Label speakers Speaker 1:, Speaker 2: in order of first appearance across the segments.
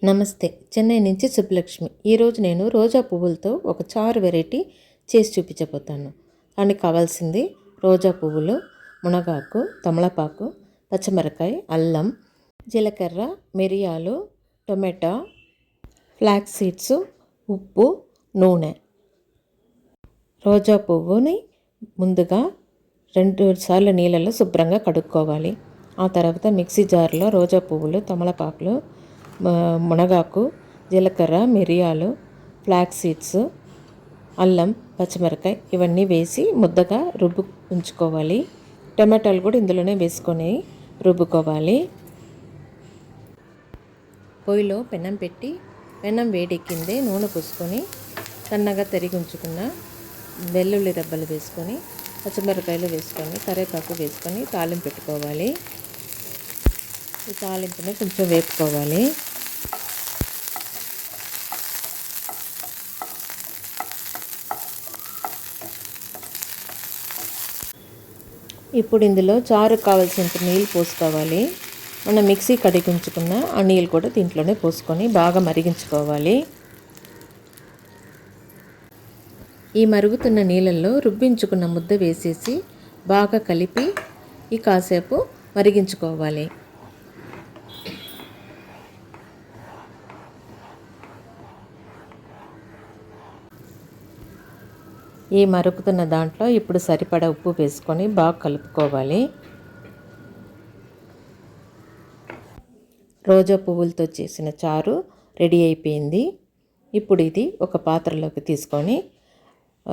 Speaker 1: నమస్తే, చెన్నై నుంచి సుబ్బలక్ష్మి. ఈరోజు నేను రోజా పువ్వులతో ఒక చారు వెరైటీ చేసి చూపించబోతాను. దానికి కావాల్సింది రోజా పువ్వులు, మునగాకు, తమలపాకు, పచ్చిమిరకాయ, అల్లం, జీలకర్ర, మిరియాలు, టొమాటో, ఫ్లాక్స్ సీడ్స్, ఉప్పు, నూనె. రోజా పువ్వుని ముందుగా 2 సార్లు నీళ్ళలో శుభ్రంగా కడుక్కోవాలి. ఆ తర్వాత మిక్సీ జార్లో రోజా పువ్వులు, తమలపాకులు, మునగాకు, జీలకర్ర, మిరియాలు, ఫ్లాక్స్ సీడ్స్, అల్లం, పచ్చిమిరకాయ ఇవన్నీ వేసి ముద్దగా ఉంచుకోవాలి. టమాటాలు కూడా ఇందులోనే వేసుకొని రుబ్బుకోవాలి. పొయ్యిలో పెనం పెట్టి పెనం వేడెక్కిందే నూనె పోసుకొని సన్నగా తరిగి ఉంచుకున్న వెల్లుల్లి రెబ్బలు వేసుకొని, పచ్చిమిరకాయలు వేసుకొని, కరివేపాకు వేసుకొని తాలింపు పెట్టుకోవాలి. ఈ తాలింపుని కొంచెం వేపుకోవాలి. ఇప్పుడు ఇందులో చారుకు కావాల్సినంత నీళ్ళు పోసుకోవాలి. మనం మిక్సీ కడిగి ఉంచుకున్న ఆ నీళ్ళు కూడా దీంట్లోనే పోసుకొని బాగా మరిగించుకోవాలి. ఈ మరుగుతున్న నీళ్ళల్లో రుబ్బించుకున్న ముద్ద వేసేసి బాగా కలిపి కాసేపు మరిగించుకోవాలి. ఈ మరుగుతున్న దాంట్లో ఇప్పుడు సరిపడా ఉప్పు వేసుకొని బాగా కలుపుకోవాలి. రోజా పువ్వులతో చేసిన చారు రెడీ అయిపోయింది. ఇప్పుడు ఇది ఒక పాత్రలోకి తీసుకొని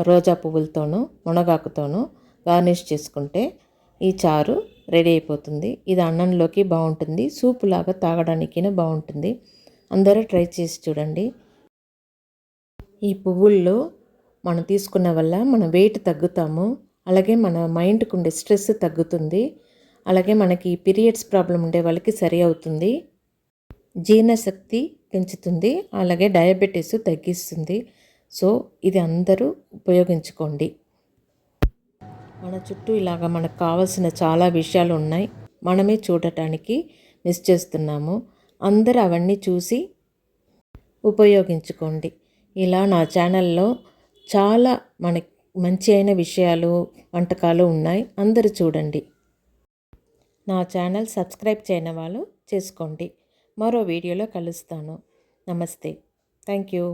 Speaker 1: రోజా పువ్వులతోనూ మునగాకుతోనూ గార్నిష్ చేసుకుంటే ఈ చారు రెడీ అయిపోతుంది. ఇది అన్నంలోకి బాగుంటుంది, సూప్ లాగా తాగడానికి బాగుంటుంది. అందరూ ట్రై చేసి చూడండి. ఈ పువ్వుల్లో మనం తీసుకున్న వల్ల మన వెయిట్ తగ్గుతాము. అలాగే మన మైండ్కి ఉండే స్ట్రెస్ తగ్గుతుంది. అలాగే మనకి పీరియడ్స్ ప్రాబ్లం ఉండే వాళ్ళకి సరి అవుతుంది. జీర్ణశక్తి పెంచుతుంది. అలాగే డయాబెటీస్ తగ్గిస్తుంది. సో ఇది అందరూ ఉపయోగించుకోండి. మన చుట్టూ ఇలాగ మనకు కావాల్సిన చాలా విషయాలు ఉన్నాయి, మనమే చూడటానికి మిస్ చేస్తున్నాము. అందరూ అవన్నీ చూసి ఉపయోగించుకోండి. ఇలా నా ఛానల్లో చాలా మంచి అయిన విషయాలు, వంటకాలు ఉన్నాయి. అందరూ చూడండి. నా ఛానల్ సబ్స్క్రైబ్ చేయని వాళ్ళు చేసుకోండి. మరో వీడియోలో కలుస్తాను. నమస్తే. Thank you.